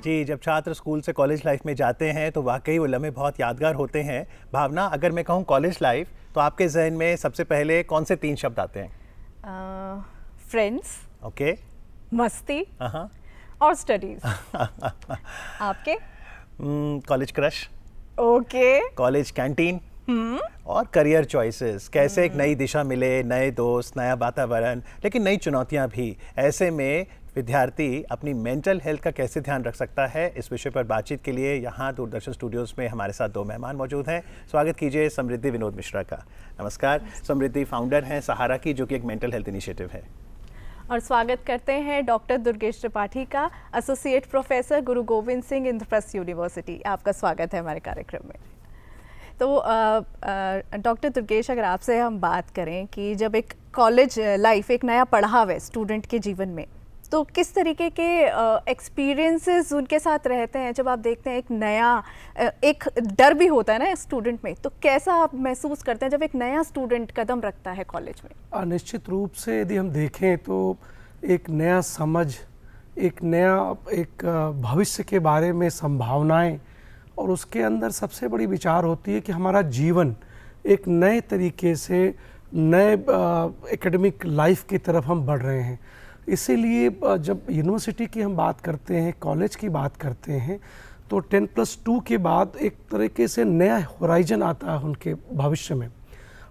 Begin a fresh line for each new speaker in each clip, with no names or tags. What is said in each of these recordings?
जी, जब छात्र स्कूल से कॉलेज लाइफ में जाते हैं तो वाकई वो लम्हे बहुत यादगार होते हैं। भावना, अगर मैं कहूँ कॉलेज लाइफ तो आपके जहन में सबसे पहले कौन से 3 शब्द आते हैं?
Friends,
okay.
मस्ती
हाँ।
और स्टडीज। आपके?
College crush,
okay.
College canteen और करियर चॉइसेस। कैसे एक नई दिशा मिले, नए दोस्त, नया वातावरण, लेकिन नई चुनौतियां भी। ऐसे में विद्यार्थी अपनी मेंटल हेल्थ का कैसे ध्यान रख सकता है, इस विषय पर बातचीत के लिए यहाँ दूरदर्शन स्टूडियोज़ में हमारे साथ 2 मेहमान मौजूद हैं। स्वागत कीजिए समृद्धि विनोद मिश्रा का। नमस्कार। समृद्धि फाउंडर हैं सहारा की, जो कि एक मेंटल हेल्थ इनिशिएटिव है। और
स्वागत करते हैं डॉक्टर दुर्गेश त्रिपाठी का, एसोसिएट प्रोफेसर गुरु गोविंद सिंह इंद्रप्रस्थ यूनिवर्सिटी। आपका स्वागत है हमारे कार्यक्रम में। तो डॉक्टर दुर्गेश, अगर आपसे हम बात करें कि जब एक कॉलेज लाइफ एक नया पड़ाव है स्टूडेंट के जीवन में, तो किस तरीके के एक्सपीरियंसेस उनके साथ रहते हैं जब आप देखते हैं एक नया, एक डर भी होता है ना स्टूडेंट में, तो कैसा आप महसूस करते हैं जब एक नया स्टूडेंट कदम रखता है कॉलेज में?
निश्चित रूप से यदि हम देखें तो एक नया समझ, एक नया भविष्य के बारे में संभावनाएं, और उसके अंदर सबसे बड़ी विचार होती है कि हमारा जीवन एक नए तरीके से नए एकेडमिक लाइफ की तरफ हम बढ़ रहे हैं। इसीलिए जब यूनिवर्सिटी की हम बात करते हैं, कॉलेज की बात करते हैं, तो 10+2 के बाद एक तरीके से नया होराइजन आता है उनके भविष्य में।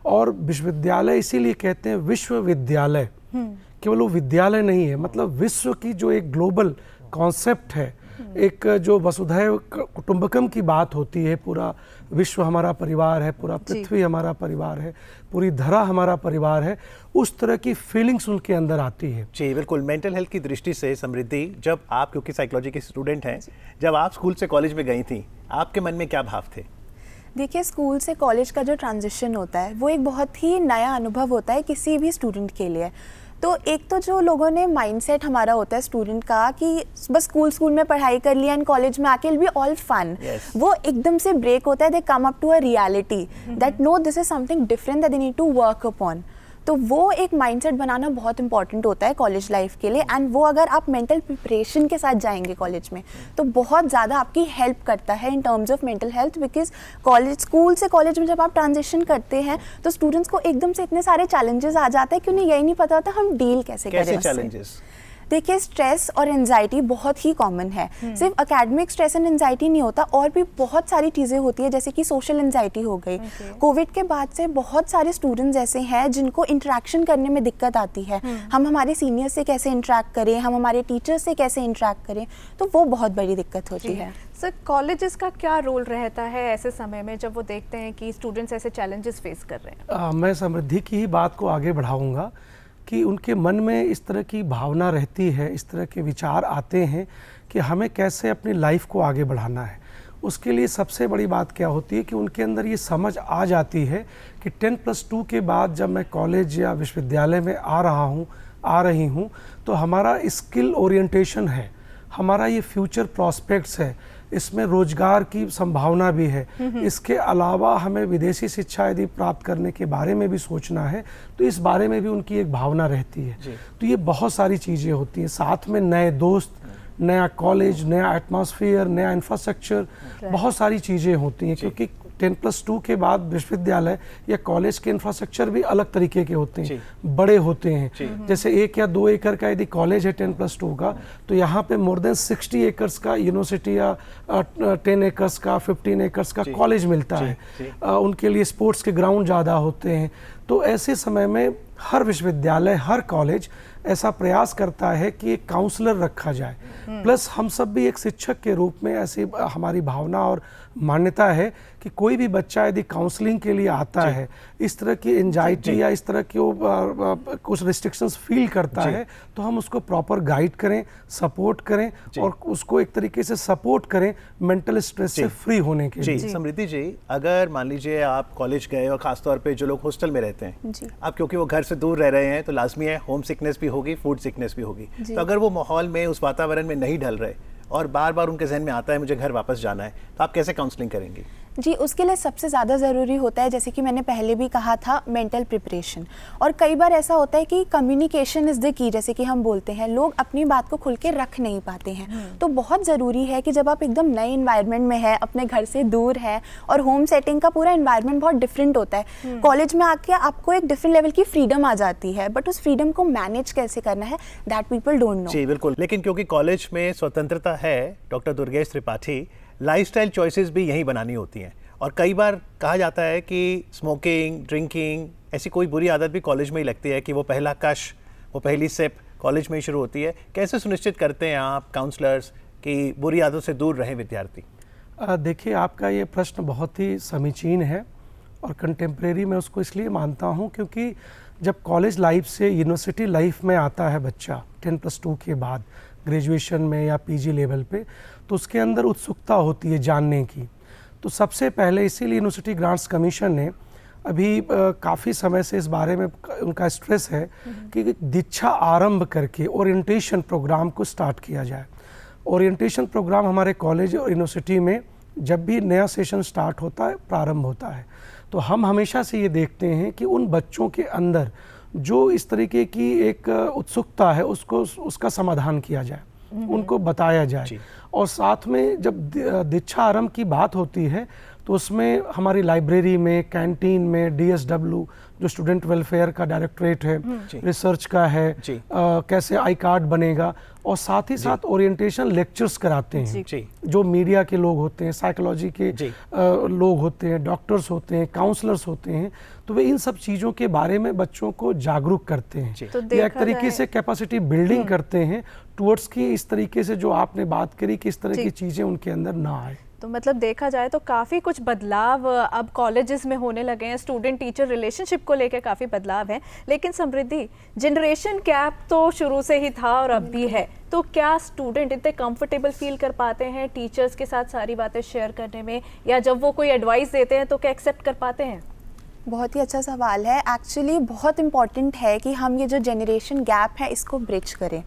और विश्वविद्यालय इसीलिए कहते हैं विश्वविद्यालय, केवल वो विद्यालय नहीं है, मतलब विश्व की जो एक ग्लोबल कॉन्सेप्ट है, एक जो वसुधैव कुटुंबकम की बात होती है, पूरा विश्व हमारा परिवार है, पूरा पृथ्वी हमारा परिवार है, पूरी धरा हमारा परिवार है, उस तरह की फीलिंग्स उनके अंदर आती है।
जी बिल्कुल। मेंटल हेल्थ की दृष्टि से समृद्धि, जब आप, क्योंकि साइकोलॉजी के स्टूडेंट हैं, जब आप स्कूल से कॉलेज में गई थी, आपके मन में क्या भाव थे?
देखिए, स्कूल से कॉलेज का जो ट्रांजिशन होता है वो एक बहुत ही नया अनुभव होता है किसी भी स्टूडेंट के लिए। तो एक तो जो लोगों ने माइंडसेट हमारा होता है स्टूडेंट का कि बस स्कूल में पढ़ाई कर लिया एंड कॉलेज में आके बी ऑल फन, वो एकदम से ब्रेक होता है। They come up to a reality that no, this is something different that they need to work upon. तो वो एक माइंडसेट बनाना बहुत इंपॉर्टेंट होता है कॉलेज लाइफ के लिए। एंड वो अगर आप मेंटल प्रिपरेशन के साथ जाएंगे कॉलेज में तो बहुत ज़्यादा आपकी हेल्प करता है in terms of mental health. Because college, school से कॉलेज में जब आप ट्रांजिशन करते हैं तो स्टूडेंट्स को एकदम से इतने सारे चैलेंजेस आ जाते हैं कि उन्हें यही नहीं पता होता हम डील कैसे करें।
चैलेंजेस?
देखिए, स्ट्रेस और एंजाइटी बहुत ही कॉमन है। सिर्फ एकेडमिक स्ट्रेस एंड एंजाइटी नहीं होता, और भी बहुत सारी चीज़ें होती है, जैसे कि सोशल एंजाइटी हो गई। कोविड के बाद से बहुत सारे स्टूडेंट्स ऐसे हैं जिनको इंटरेक्शन करने में दिक्कत आती है। हम हमारे सीनियर से कैसे इंटरेक्ट करें, हम हमारे टीचर्स से कैसे इंटरेक्ट करें, तो वो बहुत बड़ी दिक्कत होती है।
सर, कॉलेजेस का क्या रोल रहता है ऐसे समय में जब वो देखते हैं कि स्टूडेंट्स ऐसे चैलेंजेस फेस कर रहे हैं?
मैं समृद्धि की ही बात को आगे बढ़ाऊंगा कि उनके मन में इस तरह की भावना रहती है, इस तरह के विचार आते हैं कि हमें कैसे अपनी लाइफ को आगे बढ़ाना है। उसके लिए सबसे बड़ी बात क्या होती है कि उनके अंदर ये समझ आ जाती है कि 10+2 के बाद जब मैं कॉलेज या विश्वविद्यालय में आ रही हूँ तो हमारा स्किल ओरिएंटेशन है, हमारा ये फ्यूचर प्रॉस्पेक्ट्स है, इसमें रोजगार की संभावना भी है। इसके अलावा हमें विदेशी शिक्षा यदि प्राप्त करने के बारे में भी सोचना है तो इस बारे में भी उनकी एक भावना रहती है। तो ये बहुत सारी चीज़ें होती हैं, साथ में नए दोस्त, नया कॉलेज, नया एटमॉस्फेयर, नया इंफ्रास्ट्रक्चर, बहुत सारी चीज़ें होती हैं। क्योंकि 10+2 के बाद विश्वविद्यालय या कॉलेज के इंफ्रास्ट्रक्चर भी अलग तरीके के होते हैं, बड़े होते हैं। जैसे 1 या 2 एकड़ का यदि कॉलेज है 10+2 का, तो यहाँ पे मोर देन 60 एकर्स का यूनिवर्सिटी या 10 एकर्स का, 15 एकर्स का कॉलेज मिलता है। उनके लिए स्पोर्ट्स के ग्राउंड ज़्यादा होते हैं। तो ऐसे समय में हर विश्वविद्यालय, हर कॉलेज ऐसा प्रयास करता है कि एक काउंसलर रखा जाए। प्लस हम सब भी एक शिक्षक के रूप में ऐसी हमारी भावना और मान्यता है कि कोई भी बच्चा यदि काउंसलिंग के लिए आता है, इस तरह की एंजाइटी या इस तरह की कुछ रिस्ट्रिक्शंस फील करता है, तो हम उसको प्रॉपर गाइड करें, सपोर्ट करें और उसको एक तरीके से सपोर्ट करें मेंटल स्ट्रेस से फ्री होने के लिए।
समृद्धि जी, अगर मान लीजिए आप कॉलेज गए और खासतौर पे जो लोग हॉस्टल में रहते हैं, अब क्योंकि वो घर से दूर रह रहे हैं तो लाजमी है होम सिकनेस भी होगी, फूड सिकनेस भी होगी। तो अगर वो माहौल में, उस वातावरण में नहीं ढल रहे और बार बार उनके जहन में आता है मुझे घर वापस जाना है, तो आप कैसे काउंसलिंग करेंगी?
जी, उसके लिए सबसे ज़्यादा ज़रूरी होता है, जैसे कि मैंने पहले भी कहा था, मेंटल प्रिपरेशन। और कई बार ऐसा होता है कि कम्युनिकेशन इज़ द की, जैसे कि हम बोलते हैं, लोग अपनी बात को खुल के रख नहीं पाते हैं। तो बहुत ज़रूरी है कि जब आप एकदम नए इन्वायरमेंट में है, अपने घर से दूर है, और होम सेटिंग का पूरा इन्वायरमेंट बहुत डिफरेंट होता है। कॉलेज में आके आपको एक डिफरेंट लेवल की फ्रीडम आ जाती है, बट उस फ्रीडम को मैनेज कैसे करना है, दैट पीपल डोंट नो।
जी बिल्कुल, लेकिन क्योंकि कॉलेज में स्वतंत्रता है, doctor Durgesh Tripathi, lifestyle choices भी यहीं बनानी होती हैं। और कई बार कहा जाता है कि स्मोकिंग, ड्रिंकिंग, ऐसी कोई बुरी आदत भी कॉलेज में ही लगती है कि वो पहला कश, वो पहली सिप कॉलेज में ही शुरू होती है। कैसे सुनिश्चित करते हैं आप काउंसलर्स कि बुरी आदतों से दूर रहें विद्यार्थी?
देखिए, आपका ये प्रश्न बहुत ही समीचीन है और कंटेम्प्रेरी मैं उसको इसलिए मानता हूँ क्योंकि जब कॉलेज लाइफ से यूनिवर्सिटी लाइफ में आता है बच्चा 10+2 के बाद ग्रेजुएशन में या पीजी लेवल पे, तो उसके अंदर उत्सुकता होती है जानने की। तो सबसे पहले इसीलिए यूनिवर्सिटी ग्रांट्स कमीशन ने अभी काफ़ी समय से इस बारे में उनका स्ट्रेस है कि दीक्षा आरंभ करके ओरिएंटेशन प्रोग्राम को स्टार्ट किया जाए। ओरिएंटेशन प्रोग्राम हमारे कॉलेज और यूनिवर्सिटी में जब भी नया सेशन स्टार्ट होता है, प्रारंभ होता है, तो हम हमेशा से ये देखते हैं कि उन बच्चों के अंदर जो इस तरीके की एक उत्सुकता है उसको उसका समाधान किया जाए, उनको बताया जाए। और साथ में जब दीक्षा आरंभ की बात होती है तो उसमें हमारी लाइब्रेरी में, कैंटीन में, DSW जो स्टूडेंट वेलफेयर का डायरेक्टरेट है, रिसर्च का है, कैसे आई कार्ड बनेगा, और साथ ही साथ ओरिएंटेशन लेक्चर्स कराते हैं। जो मीडिया के लोग होते हैं, साइकोलॉजी के लोग होते हैं, डॉक्टर्स होते हैं, काउंसलर्स होते हैं, तो वे इन सब चीज़ों के बारे में बच्चों को जागरूक करते हैं। तो ये एक तरीके से कैपेसिटी बिल्डिंग करते हैं टुवर्ड्स की इस तरीके से जो आपने बात करी कि इस तरह की चीज़ें उनके अंदर ना आए।
तो मतलब देखा जाए तो काफ़ी कुछ बदलाव अब कॉलेजेस में होने लगे हैं, स्टूडेंट टीचर रिलेशनशिप को लेकर काफ़ी बदलाव है। लेकिन समृद्धि, जनरेशन गैप तो शुरू से ही था और अब भी है, तो क्या स्टूडेंट इतने कंफर्टेबल फील कर पाते हैं टीचर्स के साथ सारी बातें शेयर करने में, या जब वो कोई एडवाइस देते हैं तो क्या एक्सेप्ट कर पाते हैं?
बहुत ही अच्छा सवाल है। एक्चुअली बहुत इम्पॉर्टेंट है कि हम ये जो जनरेशन गैप है इसको ब्रिज करें।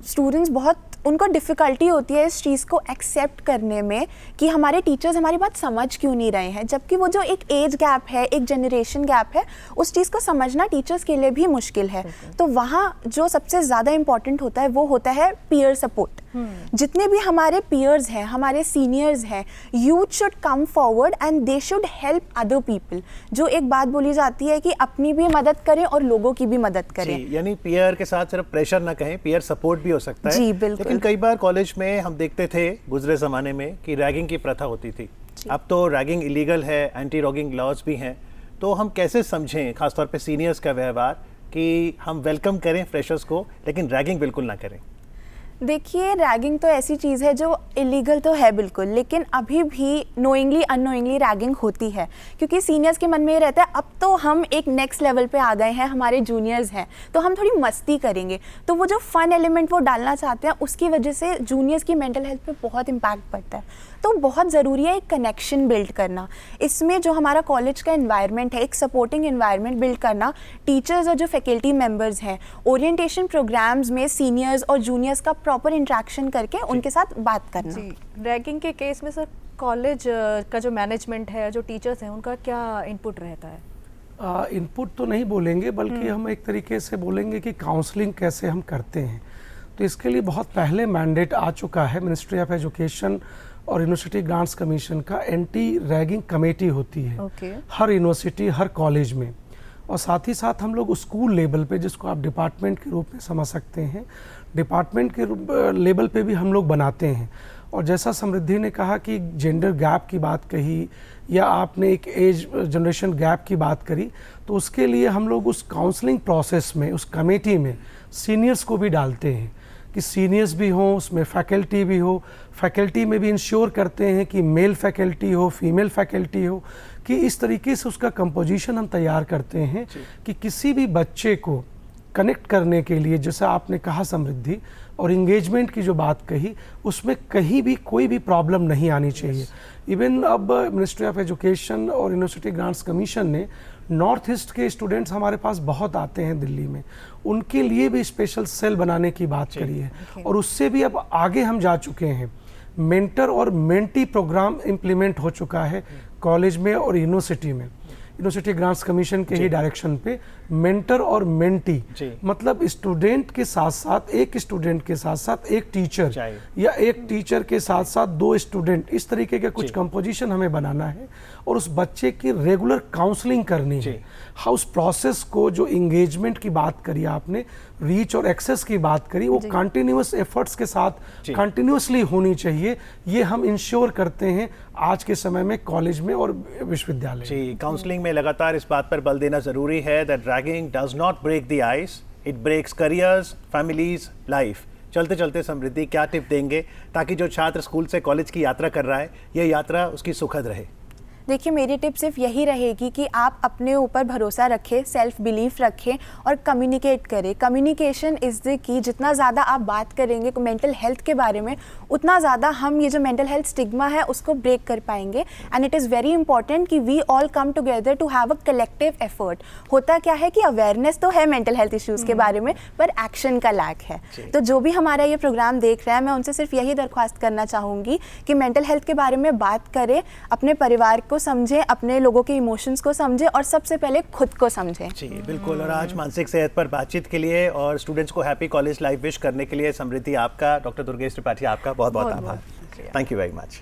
स्टूडेंट्स बहुत, उनको डिफ़िकल्टी होती है इस चीज़ को एक्सेप्ट करने में कि हमारे टीचर्स हमारी बात समझ क्यों नहीं रहे हैं, जबकि वो जो एक एज गैप है, एक जनरेशन गैप है, उस चीज़ को समझना टीचर्स के लिए भी मुश्किल है। तो वहाँ जो सबसे ज़्यादा इम्पॉर्टेंट होता है वो होता है पीयर सपोर्ट। जितने भी हमारे पीयर्स हैं, हमारे सीनियर्स हैं, youth should come forward and they should help other people. जो एक बात बोली जाती है कि अपनी भी मदद करें और लोगों की भी मदद करें।
यानी पीयर के साथ सिर्फ प्रेशर ना कहें, पीयर सपोर्ट भी हो सकता है।
जी बिल्कुल।
लेकिन कई बार कॉलेज में हम देखते थे गुजरे ज़माने में कि रैगिंग की प्रथा होती थी। अब तो रैगिंग इलीगल है, एंटी रैगिंग लॉज भी हैं। तो हम कैसे समझें, खासतौर पे सीनियर्स का व्यवहार, कि हम वेलकम करें फ्रेशर्स को लेकिन रैगिंग बिल्कुल ना करें?
देखिए, रैगिंग तो ऐसी चीज़ है जो इलीगल तो है बिल्कुल, लेकिन अभी भी नोइंगली अननोइंगली रैगिंग होती है, क्योंकि सीनियर्स के मन में ये रहता है अब तो हम एक नेक्स्ट लेवल पे आ गए हैं, हमारे जूनियर्स हैं तो हम थोड़ी मस्ती करेंगे। तो वो जो फन एलिमेंट वो डालना चाहते हैं, उसकी वजह से जूनियर्स की मेंटल हेल्थ पे बहुत इम्पैक्ट पड़ता है। तो बहुत ज़रूरी है एक कनेक्शन बिल्ड करना। इसमें जो हमारा कॉलेज का एनवायरनमेंट है, एक सपोर्टिंग एनवायरनमेंट बिल्ड करना, टीचर्स और जो फैकल्टी मेंबर्स हैं, ओरिएंटेशन प्रोग्राम्स में सीनियर्स और जूनियर्स का प्रॉपर इंटरेक्शन करके उनके साथ बात करना।
जी, रैगिंग के केस में सर कॉलेज का जो मैनेजमेंट है, जो टीचर्स हैं, उनका क्या इनपुट रहता है?
इनपुट तो नहीं बोलेंगे, बल्कि हम एक तरीके से बोलेंगे कि काउंसलिंग कैसे हम करते हैं। तो इसके लिए बहुत पहले मैंडेट आ चुका है, मिनिस्ट्री ऑफ एजुकेशन और यूनिवर्सिटी ग्रांट्स कमीशन का एंटी रैगिंग कमेटी होती है हर यूनिवर्सिटी, हर कॉलेज में। और साथ ही साथ हम लोग स्कूल लेवल पे, जिसको आप डिपार्टमेंट के रूप में समझ सकते हैं, डिपार्टमेंट के लेवल पे भी हम लोग बनाते हैं। और जैसा समृद्धि ने कहा कि जेंडर गैप की बात कही, या आपने एक एज जनरेशन गैप की बात करी, तो उसके लिए हम लोग उस काउंसलिंग प्रोसेस में, उस कमेटी में सीनियर्स को भी डालते हैं कि सीनियर्स भी हों, उसमें फैकल्टी भी हो। फैकल्टी में भी इंश्योर करते हैं कि मेल फैकल्टी हो, फीमेल फैकल्टी हो, कि इस तरीके से उसका कंपोजिशन हम तैयार करते हैं कि किसी भी बच्चे को कनेक्ट करने के लिए, जैसा आपने कहा समृद्धि, और इंगेजमेंट की जो बात कही, उसमें कहीं भी कोई भी प्रॉब्लम नहीं आनी चाहिए। इवन अब मिनिस्ट्री ऑफ एजुकेशन और यूनिवर्सिटी ग्रांट्स कमीशन ने नॉर्थ ईस्ट के स्टूडेंट्स हमारे पास बहुत आते हैं दिल्ली में, उनके लिए भी स्पेशल सेल बनाने की बात करी है। और उससे भी अब आगे हम जा चुके हैं, मेंटर और मेंटी प्रोग्राम इम्प्लीमेंट हो चुका है कॉलेज में और यूनिवर्सिटी में, यूनिवर्सिटी ग्रांट्स कमीशन के ही डायरेक्शन पे मेंटर और मेंटी, मतलब स्टूडेंट के साथ साथ एक स्टूडेंट के साथ साथ एक टीचर या एक टीचर के साथ साथ 2 स्टूडेंट, इस तरीके के कुछ कंपोजिशन हमें बनाना है और उस बच्चे की रेगुलर काउंसलिंग करनी है। उस प्रोसेस को, जो इंगेजमेंट की बात करी आपने, रीच और एक्सेस की बात करी, वो कंटिन्यूअस एफर्ट्स के साथ कंटिन्यूअसली होनी चाहिए। ये हम इंश्योर करते हैं आज के समय में कॉलेज में और विश्वविद्यालय।
जी, काउंसलिंग में लगातार इस बात पर बल देना जरूरी है that ragging does not break the ice, it breaks careers, families, life. चलते चलते समृद्धि क्या टिप देंगे ताकि जो छात्र स्कूल से कॉलेज की यात्रा कर रहा है, यह यात्रा उसकी सुखद रहे?
देखिए, मेरी टिप सिर्फ यही रहेगी कि आप अपने ऊपर भरोसा रखें, सेल्फ बिलीफ रखें और कम्युनिकेट करें। Communication is the key. जितना ज़्यादा आप बात करेंगे मेंटल हेल्थ के बारे में, उतना ज़्यादा हम ये जो मेंटल हेल्थ स्टिग्मा है उसको ब्रेक कर पाएंगे। And it is very important कि we all come together to have a collective effort. होता क्या है कि अवेयरनेस तो है मेंटल हेल्थ इश्यूज़ के बारे में, पर एक्शन का लैक है। तो जो भी हमारा ये प्रोग्राम देख रहा है, मैं उनसे सिर्फ यही दरख्वास्त करना चाहूँगी कि मेंटल हेल्थ के बारे में बात करें, अपने परिवार को समझें, अपने लोगों के इमोशंस को समझें और सबसे पहले खुद को समझें।
जी बिल्कुल। और आज मानसिक सेहत पर बातचीत के लिए और स्टूडेंट्स को हैप्पी कॉलेज लाइफ विश करने के लिए समृद्धि आपका, डॉक्टर दुर्गेश त्रिपाठी आपका बहुत बहुत आभार। Thank you very much.